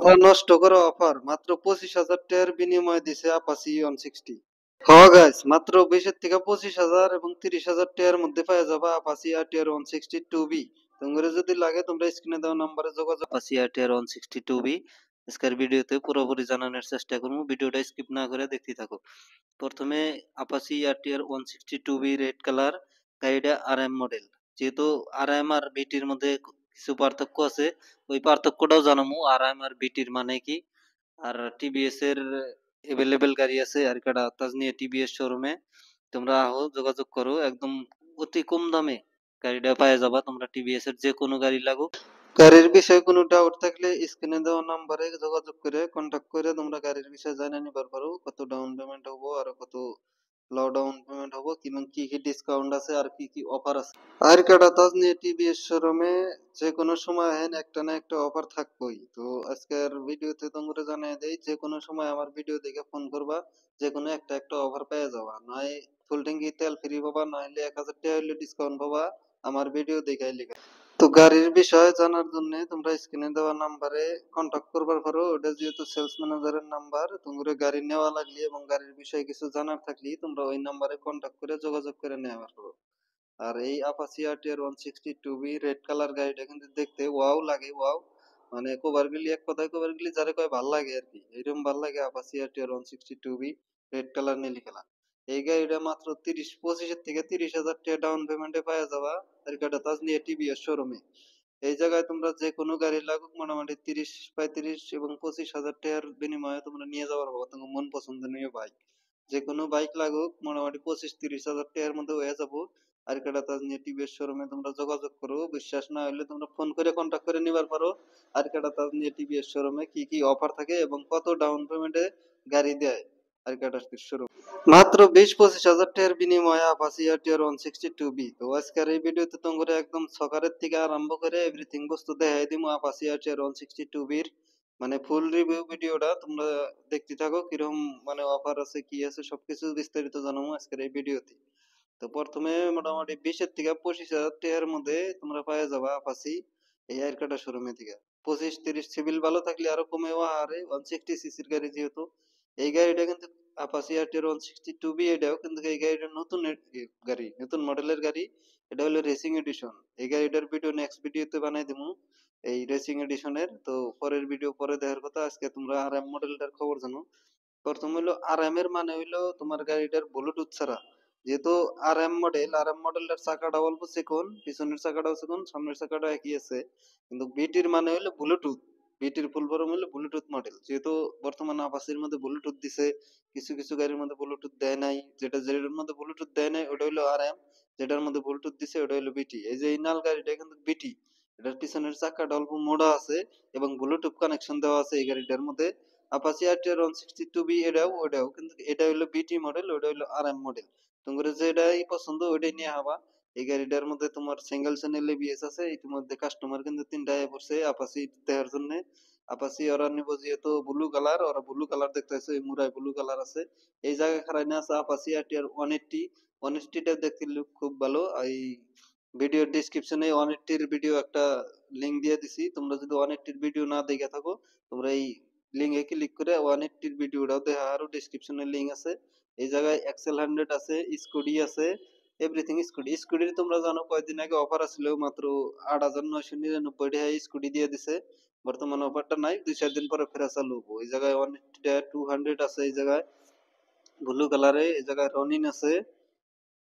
মাথা নষ্ট করা অফার মাত্র 25,000 টাকার বিনিময়ে দিছে আপাচি 160। হ্যাঁ গাইস, মাত্র 20 থেকে 25,000 এবং 30,000 টাকার মধ্যে পাওয়া যাবে আপাচি আরটিআর 160 2B। তোমরা যদি লাগে তোমরা স্ক্রিনে দেওয়া নম্বরে যোগাযোগ। আপাচি আরটিআর 160 2B আজকের ভিডিওতে পুরোপুরি জানানোর চেষ্টা করব, ভিডিওটা স্কিপ না করে দেখতে থাকো। প্রথমে Apache RTR 160 2B red colour গাড়িটা আরএম মডেল। যেহেতু আরএম আর বিটির মধ্যে কিছু পার্থক্য আছে, ওই পার্থক্যটাও জানাবো আরএম আর বিটির মানে কি। আর টিভিএস এর এভেলেবেল গাড়ি আছে আর কাটা তাজনিয়া টিভিএস শোরুমে। তোমরা আহো, যোগাযোগ করো, একদম অতি কম দামে গাড়িটা পাওয়া যাবা। তোমরা টিভিএস এর যে কোনো গাড়ি লাগুক, গাড়ির বিষয়ে কোনো ডাউট থাকলে স্ক্রিনে দেওয়া নাম্বারে যোগাযোগ করে কন্টাক্ট করে তোমরা গাড়ির বিষয়ে জানা নিবার পারো। কত ডাউন পেমেন্ট হবো আর কত লো ডাউন পেমেন্ট হবো, কিংবা কি কি ডিসকাউন্ট আছে আর কি কি অফার আছে। আর কাটা তাজনিয়া টিভিএস শোরুমে যে কোনো সময় হেন একটা না একটা অফার থাকবোই। তো আজকের ভিডিওতে তোমরা জানিয়ে দেই, যে কোনো সময় আমার ভিডিও দেখে ফোন করবা, যে কোনো একটা অফার পেয়ে যাবা। নয় ফুল ট্যাঙ্কি তেল ফ্রি পাবা, নইলে 1,000 টাকা হইলে ডিসকাউন্ট পাবা আমার ভিডিও দেখাই লিখা। তো গাড়ির বিষয়ে জানার জন্য তোমরা স্ক্রিনে দেওয়া নাম্বারে কন্টাক্ট করবার পারো। ওটা যেহেতু সেলস ম্যানেজারের নাম্বার, তোমরা গাড়ি নেওয়া লাগলে এবং গাড়ির বিষয়ে কিছু জানার থাকলে তোমরা ওই নাম্বারে কন্টাক্ট করে যোগাযোগ করে নেওয়ার পারো। আর এই Apache RTR 160 2B red colour গাড়িটা কিন্তু দেখতে ওয়াও লাগে, ওয়াও মানে কভার গিলি, এক কথায় কভার গিলি যারে কয় ভাল লাগে আর কি, এরকম ভাল লাগে Apache RTR 160 2B red colour Neeli colour. এই গাড়িটা মাত্র 25 থেকে 30,000 টাকা ডাউন পেমেন্টে পাওয়া যাবা আর এটা তাজনিয়া টিভিএস শোরুমে। এই জায়গায় তোমরা যে কোনো গাড়ি লাগুক মোটামুটি 30 35 এবং 25,000 টাকার বিনিময়ে তোমরা নিয়ে যাওয়ার পাবো তোমার মন পছন্দনীয় বাইক। যে কোনো বাইক লাগুক মোটামুটি 25 30 হাজার টাকার মধ্যে হয়ে যাবো। আর কেডা তাজনিয়া টিভিএস শোরুমে তোমরা যোগাযোগ করো, বিশ্বাস না হলে তোমরা ফোন করে কন্টাক্ট করে নিবার পারো। আর কেডা তাজনিয়া টিভিএস শোরুমে কি কি অফার থাকে এবং কত ডাউন পেমেন্টে গাড়ি দেয় আর কেডা শোরুম। মাত্র 20 25 হাজার টাকার বিনিময়ে আপাচি আরটিআর 160 2B। তো আজকের এই ভিডিওতে তোমরা একদম সকালের থেকে আরম্ভ করে এভরিথিং বস্তু দেখাই দিমু আপাচি আরটিআর 160 2Bর, মানে ফুল রিভিউ ভিডিওটা তোমরা দেখতে থাকো, কিরকম মানে অফার আছে কি আছে সবকিছু বিস্তারিত জানাবো আজকের এই ভিডিওতে। তো প্রথমে মোটামুটি 20 থেকে 25,000 টাকার মধ্যে তোমরা পাওয়া যাবা আপাচি এই এয়ারকাটা শোরুমে থেকে। 25 30 সিভিল ভালো থাকলে আরো কমেও আরে 160 সিসির গাড়ি যেহেতু। এই গাড়িটা কিন্তু আপাচি আরটিআর 160 2B, এটাও কিন্তু এই গাড়িটা নতুন গাড়ি, নতুন মডেলের গাড়ি। এটা হলো রেসিং এডিশন। এই গাড়িটার ভিডিও নেক্সট ভিডিওতে বানাই দেবো এই রেসিং এডিশনের। তো পরের ভিডিও পরে দেখার কথা, আজকে তোমরা আরএম মডেলটার খবর জানো। প্রথম হলো আরএম এর মানে হইলো তোমার গাড়িটার ব্লুটুথ ছাড়া। যেহেতু আরএম মডেলটার চাকাটা অল্প চিকন, পিছনের চাকাটাও চিকন, সামনের চাকাটা একই আছে, কিন্তু বিটির মানে হইলো ব্লুটুথ। বিটির ফুল ফর্ম হলো ব্লুটুথ মডেল। যেহেতু বর্তমানে আপাচির মধ্যে ব্লুটুথ দিছে, কিছু কিছু গাড়ির মধ্যে ব্লুটুথ দেয় নাই। যেটার মধ্যে ব্লুটুথ দেয় নাই ওটা হইলো আরএম, যেটার মধ্যে ব্লুটুথ দিছে ওটা হইলো বিটি। এই যে এই নাল গাড়িটা কিন্তু বিটি, এটার পিছনের চাকাটা অল্প মোড়া আছে এবং ব্লুটুথ কানেকশন দেওয়া আছে এই গাড়িটার মধ্যে। আপাচি আরটিআর 160 2B এটাও ওটাও, কিন্তু এটা হলো বিটি মডেল, ওটা হলো আরএম মডেল। তোমরা যেটাই পছন্দ ওইটাই নিয়ে হবা। এই গাড়িটার মধ্যে তোমার সিঙ্গেল চ্যানেল এবিএস আছে। ইতিমধ্যে কাস্টমার কিন্তু 3টা আয় পড়ছে আপাচি দেওয়ার জন্য। আপাচি ওরা নিব যেহেতু ব্লু কালার, ওরা ব্লু কালার দেখতেছে, এই মুরাই ব্লু কালার আছে। এই জায়গায় খারাই না আছে আপাচি আরটিআর 180। 180টা দেখতে খুব ভালো। এই ভিডিওর ডেসক্রিপশনে 180 এর ভিডিও একটা লিংক দিয়ে দিছি। তোমরা যদি 180 এর ভিডিও না দেখে থাকো, তোমরা এই লিংকে ক্লিক করে 180 এর ভিডিওটাও দেখা, আরো ডেসক্রিপশনে লিংক আছে। এই জায়গায় এক্সেল 100 আছে, স্কুডি আছে, এভরিথিং স্কুডি। স্কুডির তোমরা জানো কয়েকদিন আগে অফার আছিল, মাত্র 8,999 টাকায় স্কুডি দিয়ে দিছে। বর্তমানে অফারটা নাই, 2 4 দিন পরে ফেরা চালু হবো। এই জায়গায় 180 টাকা 200 আছে, এই জায়গায় ব্লু কালারে, এই জায়গায় রনিন আছে,